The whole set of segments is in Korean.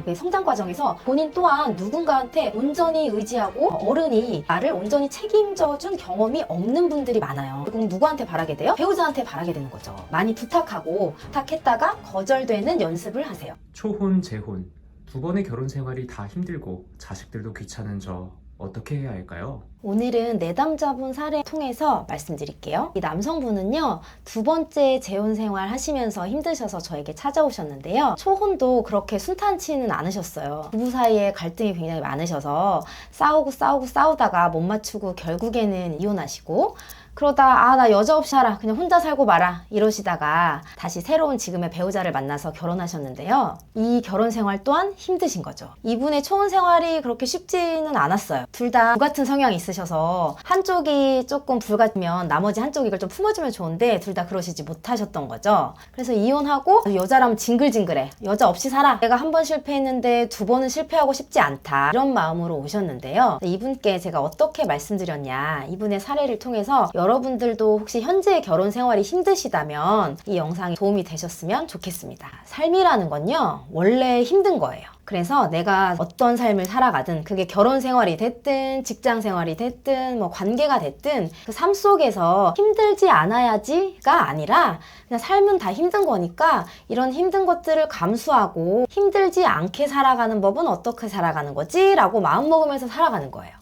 그 성장 과정에서 본인 또한 누군가한테 온전히 의지하고 어른이 나를 온전히 책임져준 경험이 없는 분들이 많아요. 결국 누구한테 바라게 돼요? 배우자한테 바라게 되는 거죠. 많이 부탁했다가 거절되는 연습을 하세요. 초혼, 재혼 두 번의 결혼 생활이 다 힘들고 자식들도 귀찮은 저 어떻게 해야 할까요? 오늘은 내담자분 사례 통해서 말씀드릴게요. 이 남성분은요, 두 번째 재혼 생활 하시면서 힘드셔서 저에게 찾아오셨는데요. 초혼도 그렇게 순탄치는 않으셨어요. 부부 사이에 갈등이 굉장히 많으셔서 싸우다가 못 맞추고 결국에는 이혼하시고, 그러다 나 여자 없이 살아, 그냥 혼자 살고 마라 이러시다가 다시 새로운 지금의 배우자를 만나서 결혼하셨는데요. 이 결혼 생활 또한 힘드신 거죠. 이분의 초혼 생활이 그렇게 쉽지는 않았어요. 둘 다 불같은 성향이 있으셔서 한쪽이 조금 불같으면 나머지 한쪽이 이걸 좀 품어주면 좋은데 둘 다 그러시지 못하셨던 거죠. 그래서 이혼하고 여자라면 징글징글해, 여자 없이 살아, 내가 한 번 실패했는데 두 번은 실패하고 싶지 않다, 이런 마음으로 오셨는데요. 이분께 제가 어떻게 말씀드렸냐, 이분의 사례를 통해서 여러분들도 혹시 현재 결혼 생활이 힘드시다면 이 영상이 도움이 되셨으면 좋겠습니다. 삶이라는 건요, 원래 힘든 거예요. 그래서 내가 어떤 삶을 살아가든, 그게 결혼 생활이 됐든 직장 생활이 됐든 뭐 관계가 됐든, 그 삶 속에서 힘들지 않아야지가 아니라 그냥 삶은 다 힘든 거니까 이런 힘든 것들을 감수하고 힘들지 않게 살아가는 법은 어떻게 살아가는 거지? 라고 마음먹으면서 살아가는 거예요.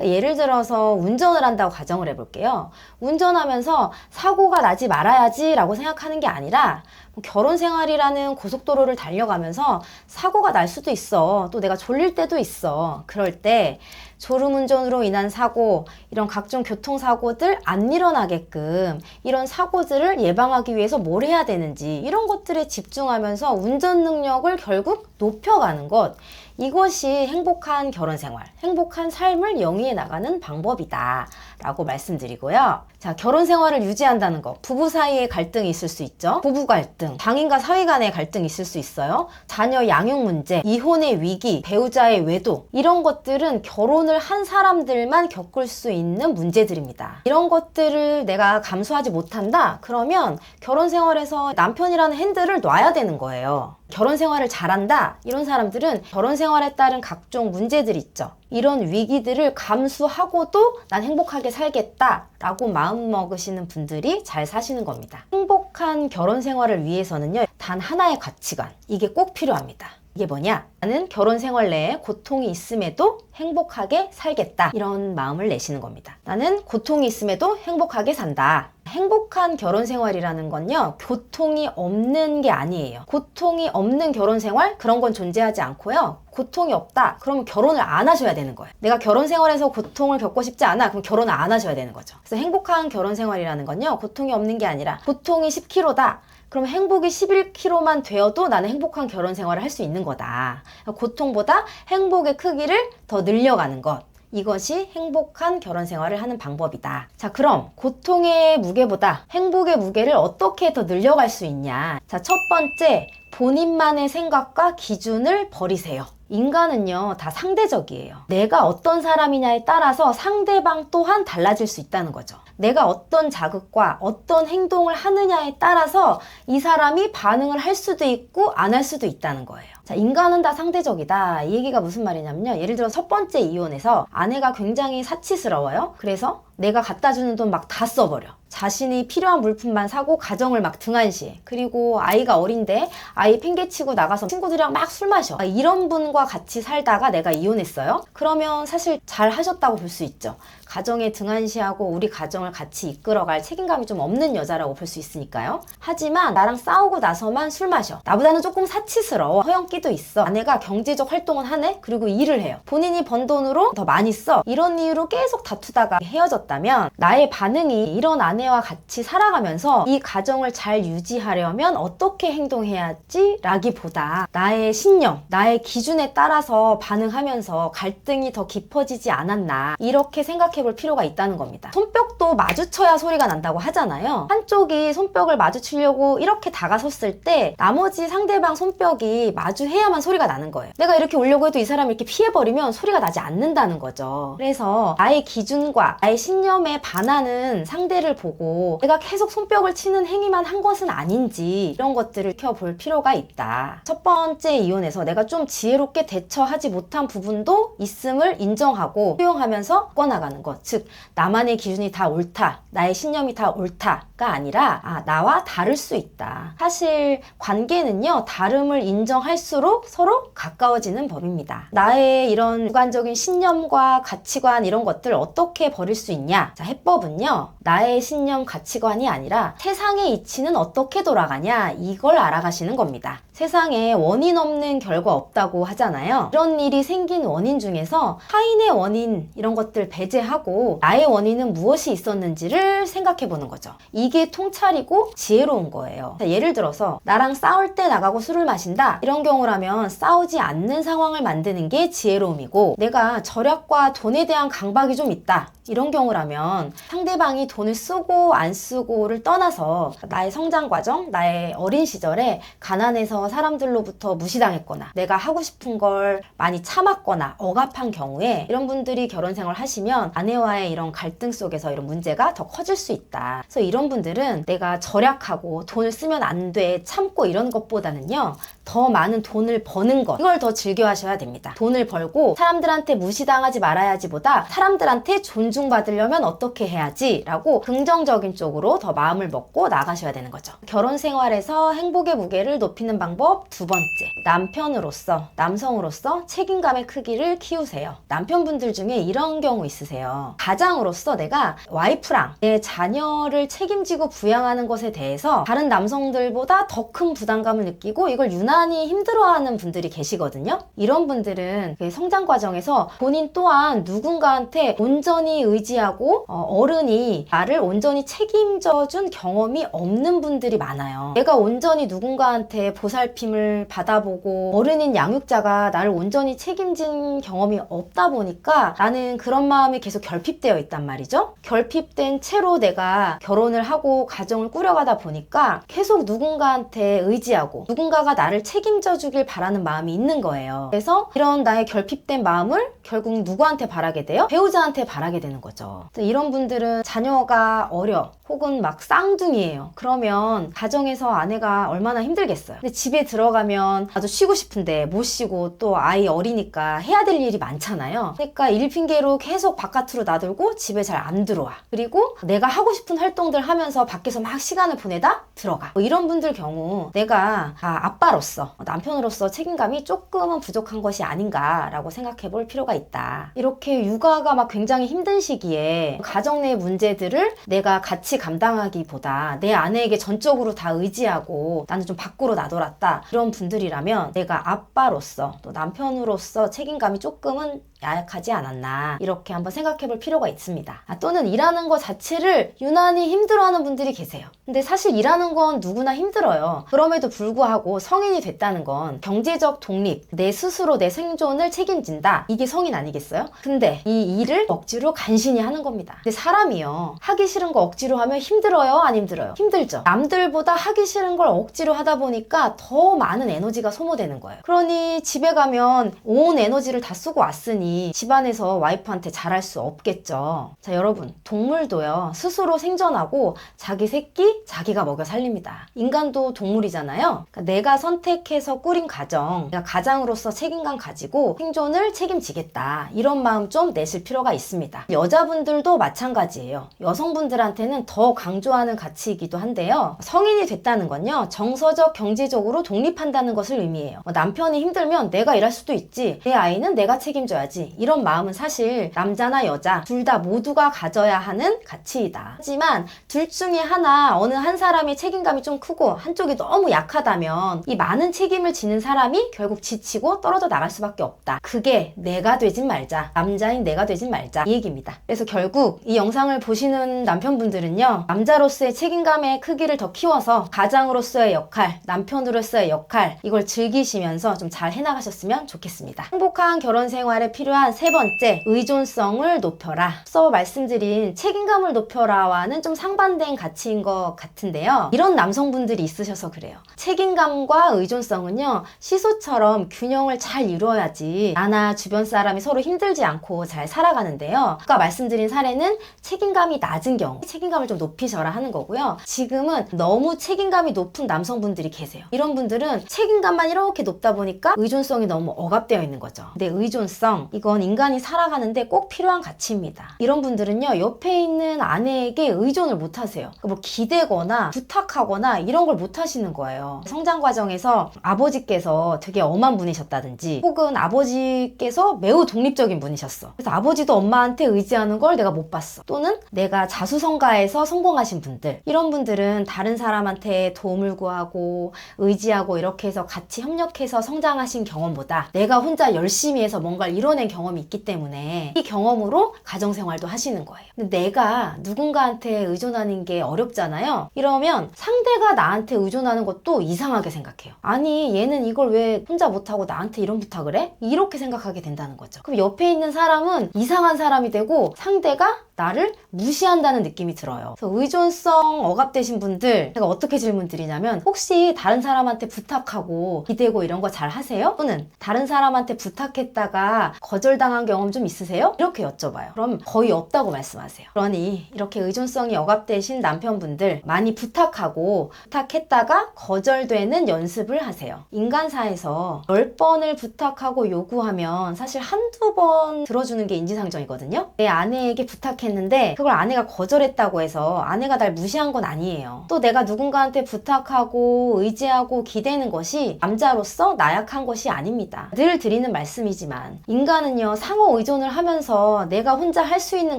예를 들어서 운전을 한다고 가정을 해볼게요. 운전하면서 사고가 나지 말아야지 라고 생각하는 게 아니라 결혼 생활이라는 고속도로를 달려가면서 사고가 날 수도 있어. 또 내가 졸릴 때도 있어. 그럴 때 졸음운전으로 인한 사고, 이런 각종 교통사고들 안 일어나게끔 이런 사고들을 예방하기 위해서 뭘 해야 되는지, 이런 것들에 집중하면서 운전 능력을 결국 높여가는 것, 이것이 행복한 결혼 생활, 행복한 삶을 영위해 나가는 방법이다 라고 말씀드리고요. 자, 결혼 생활을 유지한다는 거, 부부 사이에 갈등이 있을 수 있죠. 부부 갈등, 장인과 사위 간의 갈등이 있을 수 있어요. 자녀 양육 문제, 이혼의 위기, 배우자의 외도, 이런 것들은 결혼을 한 사람들만 겪을 수 있는 문제들입니다. 이런 것들을 내가 감수하지 못한다? 그러면 결혼 생활에서 남편이라는 핸들을 놔야 되는 거예요. 결혼 생활을 잘한다? 이런 사람들은 결혼 생활에 따른 각종 문제들이 있죠. 이런 위기들을 감수하고도 난 행복하게 살겠다 라고 마음먹으시는 분들이 잘 사시는 겁니다. 행복한 결혼 생활을 위해서는요, 단 하나의 가치관, 이게 꼭 필요합니다. 이게 뭐냐? 나는 결혼 생활 내에 고통이 있음에도 행복하게 살겠다, 이런 마음을 내시는 겁니다. 나는 고통이 있음에도 행복하게 산다. 행복한 결혼 생활이라는 건요, 고통이 없는 게 아니에요. 고통이 없는 결혼 생활, 그런 건 존재하지 않고요. 고통이 없다, 그러면 결혼을 안 하셔야 되는 거예요. 내가 결혼 생활에서 고통을 겪고 싶지 않아, 그럼 결혼을 안 하셔야 되는 거죠. 그래서 행복한 결혼 생활이라는 건요, 고통이 없는 게 아니라 고통이 10kg다. 그럼 행복이 11kg만 되어도 나는 행복한 결혼 생활을 할 수 있는 거다. 고통보다 행복의 크기를 더 늘려가는 것, 이것이 행복한 결혼 생활을 하는 방법이다. 자, 그럼 고통의 무게보다 행복의 무게를 어떻게 더 늘려갈 수 있냐? 자, 첫 번째, 본인만의 생각과 기준을 버리세요. 인간은요, 다 상대적이에요. 내가 어떤 사람이냐에 따라서 상대방 또한 달라질 수 있다는 거죠. 내가 어떤 자극과 어떤 행동을 하느냐에 따라서 이 사람이 반응을 할 수도 있고 안 할 수도 있다는 거예요. 자, 인간은 다 상대적이다. 이 얘기가 무슨 말이냐면요, 예를 들어 첫 번째 이혼에서 아내가 굉장히 사치스러워요. 그래서 내가 갖다 주는 돈 막 다 써버려. 자신이 필요한 물품만 사고 가정을 막 등한시해. 그리고 아이가 어린데 아이 팽개치고 나가서 친구들이랑 막 술 마셔. 이런 분과 같이 살다가 내가 이혼했어요. 그러면 사실 잘 하셨다고 볼 수 있죠. 가정에 등한시하고 우리 가정을 같이 이끌어갈 책임감이 좀 없는 여자라고 볼 수 있으니까요. 하지만 나랑 싸우고 나서만 술 마셔. 나보다는 조금 사치스러워. 허영기도 있어. 아내가 경제적 활동은 하네? 그리고 일을 해요. 본인이 번 돈으로 더 많이 써. 이런 이유로 계속 다투다가 헤어졌다면 나의 반응이 이런 아내와 같이 살아가면서 이 가정을 잘 유지하려면 어떻게 행동해야지? 라기보다 나의 신념, 나의 기준에 따라서 반응하면서 갈등이 더 깊어지지 않았나, 이렇게 생각해 볼 필요가 있다는 겁니다. 손뼉도 마주쳐야 소리가 난다고 하잖아요. 한쪽이 손뼉을 마주치려고 이렇게 다가섰을 때 나머지 상대방 손뼉이 마주해야만 소리가 나는 거예요. 내가 이렇게 오려고 해도 이 사람이 이렇게 피해버리면 소리가 나지 않는다는 거죠. 그래서 나의 기준과 나의 신념에 반하는 상대를 보고 보고 내가 계속 손뼉을 치는 행위만 한 것은 아닌지 이런 것들을 켜볼 필요가 있다. 첫 번째 이혼에서 내가 좀 지혜롭게 대처하지 못한 부분도 있음을 인정하고 수용하면서 바꿔나가는 것. 즉 나만의 기준이 다 옳다, 나의 신념이 다 옳다가 아니라 나와 다를 수 있다. 사실 관계는요, 다름을 인정할수록 서로 가까워지는 법입니다. 나의 이런 주관적인 신념과 가치관 이런 것들 어떻게 버릴 수 있냐? 자, 해법은요, 나의 신념 가치관이 아니라 세상의 이치는 어떻게 돌아가냐, 이걸 알아가시는 겁니다. 세상에 원인 없는 결과 없다고 하잖아요. 이런 일이 생긴 원인 중에서 타인의 원인 이런 것들 배제하고 나의 원인은 무엇이 있었는지를 생각해 보는 거죠. 이게 통찰이고 지혜로운 거예요. 자, 예를 들어서 나랑 싸울 때 나가고 술을 마신다, 이런 경우라면 싸우지 않는 상황을 만드는 게 지혜로움이고, 내가 절약과 돈에 대한 강박이 좀 있다, 이런 경우라면 상대방이 돈을 쓰고 안 쓰고를 떠나서 나의 성장 과정, 나의 어린 시절에 가난해서 사람들로부터 무시당했거나 내가 하고 싶은 걸 많이 참았거나 억압한 경우에 이런 분들이 결혼 생활 하시면 아내와의 이런 갈등 속에서 이런 문제가 더 커질 수 있다. 그래서 이런 분들은 내가 절약하고 돈을 쓰면 안 돼, 참고 이런 것보다는요, 더 많은 돈을 버는 것, 이걸 더 즐겨 하셔야 됩니다. 돈을 벌고 사람들한테 무시당하지 말아야지 보다 사람들한테 존중받으려면 어떻게 해야지 라고 긍정적인 쪽으로 더 마음을 먹고 나가셔야 되는 거죠. 결혼 생활에서 행복의 무게를 높이는 방법 두 번째, 남편으로서, 남성으로서 책임감의 크기를 키우세요. 남편분들 중에 이런 경우 있으세요. 가장으로서 내가 와이프랑 내 자녀를 책임지고 부양하는 것에 대해서 다른 남성들보다 더 큰 부담감을 느끼고 이걸 유난히 힘들어하는 분들이 계시거든요. 이런 분들은 성장 과정에서 본인 또한 누군가한테 온전히 의지하고 어른이 나를 온전히 책임져 준 경험이 없는 분들이 많아요. 내가 온전히 누군가한테 보살핌을 받아보고 어른인 양육자가 나를 온전히 책임진 경험이 없다 보니까 나는 그런 마음이 계속 결핍되어 있단 말이죠. 결핍된 채로 내가 결혼을 하고 가정을 꾸려가다 보니까 계속 누군가한테 의지하고 누군가가 나를 책임져 주길 바라는 마음이 있는 거예요. 그래서 이런 나의 결핍된 마음을 결국 누구한테 바라게 돼요? 배우자한테 바라게 되는 거죠. 이런 분들은 자녀가 어려 혹은 막 쌍둥이에요. 그러면 가정에서 아내가 얼마나 힘들겠어요. 근데 집에 들어가면 나도 쉬고 싶은데 못 쉬고 또 아이 어리니까 해야 될 일이 많잖아요. 그러니까 일 핑계로 계속 바깥으로 나들고 집에 잘 안 들어와. 그리고 내가 하고 싶은 활동들 하면서 밖에서 막 시간을 보내다 들어가. 이런 분들 경우 내가 아빠로서, 남편으로서 책임감이 조금은 부족한 것이 아닌가라고 생각해 볼 필요가 있다. 이렇게 육아가 막 굉장히 힘든 시기에 가정 내 문제들을 내가 같이 감당하기보다 내 아내에게 전적으로 다 의지하고 나는 좀 밖으로 나돌았다, 이런 분들이라면 내가 아빠로서 또 남편으로서 책임감이 조금은 약하지 않았나, 이렇게 한번 생각해 볼 필요가 있습니다. 또는 일하는 것 자체를 유난히 힘들어하는 분들이 계세요. 근데 사실 일하는 건 누구나 힘들어요. 그럼에도 불구하고 성인이 됐다는 건 경제적 독립, 내 스스로 내 생존을 책임진다, 이게 성인 아니겠어요? 근데 이 일을 억지로 간신히 하는 겁니다. 근데 사람이요, 하기 싫은 거 억지로 하면 힘들어요, 안 힘들어요? 힘들죠. 남들보다 하기 싫은 걸 억지로 하다 보니까 더 많은 에너지가 소모되는 거예요. 그러니 집에 가면 온 에너지를 다 쓰고 왔으니 집안에서 와이프한테 잘할 수 없겠죠. 자, 여러분, 동물도요, 스스로 생존하고 자기 새끼 자기가 먹여 살립니다. 인간도 동물이잖아요. 그러니까 내가 선택해서 꾸린 가정, 내가 가장으로서 책임감 가지고 생존을 책임지겠다, 이런 마음 좀 내실 필요가 있습니다. 여자분들도 마찬가지예요. 여성분들한테는 더 강조하는 가치이기도 한데요, 성인이 됐다는 건요, 정서적, 경제적으로 독립한다는 것을 의미해요. 남편이 힘들면 내가 일할 수도 있지, 내 아이는 내가 책임져야지, 이런 마음은 사실 남자나 여자 둘 다 모두가 가져야 하는 가치이다. 하지만 둘 중에 하나, 어느 한 사람이 책임감이 좀 크고 한쪽이 너무 약하다면 이 많은 책임을 지는 사람이 결국 지치고 떨어져 나갈 수밖에 없다. 그게 내가 되진 말자, 남자인 내가 되진 말자, 이 얘기입니다. 그래서 결국 이 영상을 보시는 남편분들은요, 남자로서의 책임감의 크기를 더 키워서 가장으로서의 역할, 남편으로서의 역할, 이걸 즐기시면서 좀 잘 해나가셨으면 좋겠습니다. 행복한 결혼 생활에 필요한 세 번째, 의존성을 높여라. 앞서 말씀드린 책임감을 높여라와는 좀 상반된 가치인 것 같은데요, 이런 남성분들이 있으셔서 그래요. 책임감과 의존성은요, 시소처럼 균형을 잘 이루어야지 나나 주변 사람이 서로 힘들지 않고 잘 살아가는데요. 아까 말씀드린 사례는 책임감이 낮은 경우, 책임감을 좀 높이셔라 하는 거고요. 지금은 너무 책임감이 높은 남성분들이 계세요. 이런 분들은 책임감만 이렇게 높다 보니까 의존성이 너무 억압되어 있는 거죠. 근데 의존성, 이건 인간이 살아가는데 꼭 필요한 가치입니다. 이런 분들은요, 옆에 있는 아내에게 의존을 못 하세요. 뭐 기대거나 부탁하거나 이런 걸 못 하시는 거예요. 성장 과정에서 아버지께서 되게 엄한 분이셨다든지, 혹은 아버지께서 매우 독립적인 분이셨어. 그래서 아버지도 엄마한테 의지하는 걸 내가 못 봤어. 또는 내가 자수성가해서 성공하신 분들, 이런 분들은 다른 사람한테 도움을 구하고 의지하고 이렇게 해서 같이 협력해서 성장하신 경험보다 내가 혼자 열심히 해서 뭔가를 이뤄낸 경험이 있기 때문에 이 경험으로 가정생활도 하시는 거예요. 근데 내가 누군가한테 의존하는 게 어렵잖아요. 이러면 상대가 나한테 의존하는 것도 이상하게 생각해요. 아니, 얘는 이걸 왜 혼자 못하고 나한테 이런 부탁을 해? 이렇게 생각하게 된다는 거죠. 그럼 옆에 있는 사람은 이상한 사람이 되고 상대가 나를 무시한다는 느낌이 들어요. 그래서 의존성 억압되신 분들, 제가 어떻게 질문 드리냐면, 혹시 다른 사람한테 부탁하고 기대고 이런 거 잘 하세요? 또는 다른 사람한테 부탁했다가 거절당한 경험 좀 있으세요? 이렇게 여쭤봐요. 그럼 거의 없다고 말씀하세요. 그러니 이렇게 의존성이 억압되신 남편분들, 많이 부탁하고 부탁했다가 거절되는 연습을 하세요. 인간사에서 10번을 부탁하고 요구하면 사실 한두 번 들어주는 게 인지상정이거든요. 내 아내에게 부탁했는데 그걸 아내가 거절했다고 해서 아내가 날 무시한 건 아니에요. 또 내가 누군가한테 부탁하고 의지하고 기대는 것이 남자로서 나약한 것이 아닙니다. 늘 드리는 말씀이지만 인간은요, 상호 의존을 하면서 내가 혼자 할 수 있는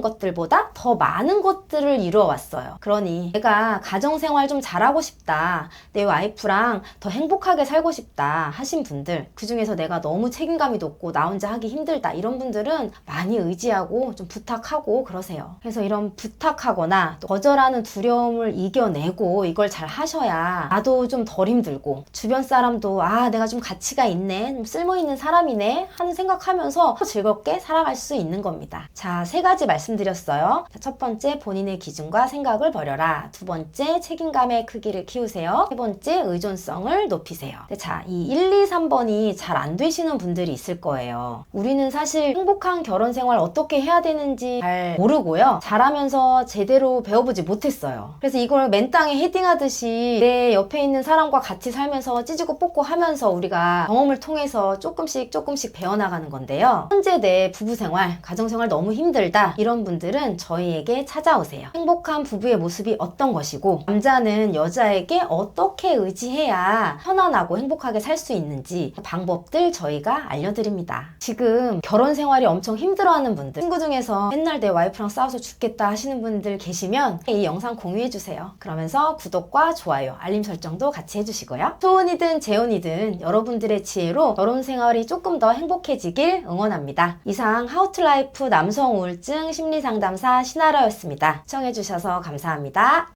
것들보다 더 많은 것들을 이루어왔어요. 그러니 내가 가정생활 좀 잘하고 싶다, 내 와이프랑 더 행복하게 살고 싶다 하신 분들, 그 중에서 내가 너무 책임감이 높고 나 혼자 하기 힘들다, 이런 분들은 많이 의지하고 좀 부탁하고 그러세요. 그래서 이런 부탁하거나 또 거절하는 두려움을 이겨내고 이걸 잘 하셔야 나도 좀 덜 힘들고 주변 사람도 아, 내가 좀 가치가 있네, 좀 쓸모있는 사람이네 하는 생각하면서 즐겁게 살아갈 수 있는 겁니다. 자, 3가지 말씀드렸어요. 첫 번째, 본인의 기준과 생각을 버려라. 두 번째, 책임감의 크기를 키우세요. 세 번째, 의존성을 높이세요. 자, 이 1, 2, 3번이 잘 안 되시는 분들이 있을 거예요. 우리는 사실 행복한 결혼 생활 어떻게 해야 되는지 잘 모르고요, 잘하면서 제대로 배워보지 못했어요. 그래서 이걸 맨땅에 헤딩하듯이 내 옆에 있는 사람과 같이 살면서 찌지고 뽑고 하면서 우리가 경험을 통해서 조금씩 배워나가는 건데요. 현재 내 부부생활, 가정생활 너무 힘들다, 이런 분들은 저희에게 찾아오세요. 행복한 부부의 모습이 어떤 것이고 남자는 여자에게 어떻게 의지해야 편안하고 행복하게 살 수 있는지 방법들 저희가 알려드립니다. 지금 결혼 생활이 엄청 힘들어하는 분들, 친구 중에서 맨날 내 와이프랑 싸워서 죽겠다 하시는 분들 계시면 이 영상 공유해주세요. 그러면서 구독과 좋아요, 알림 설정도 같이 해주시고요. 소은이든 재혼이든 여러분들의 지혜로 결혼 생활이 조금 더 행복해지길 응원합니다. 이상 하우투라이프 남성 우울증 심리상담사 신아라였습니다. 시청해주셔서 감사합니다.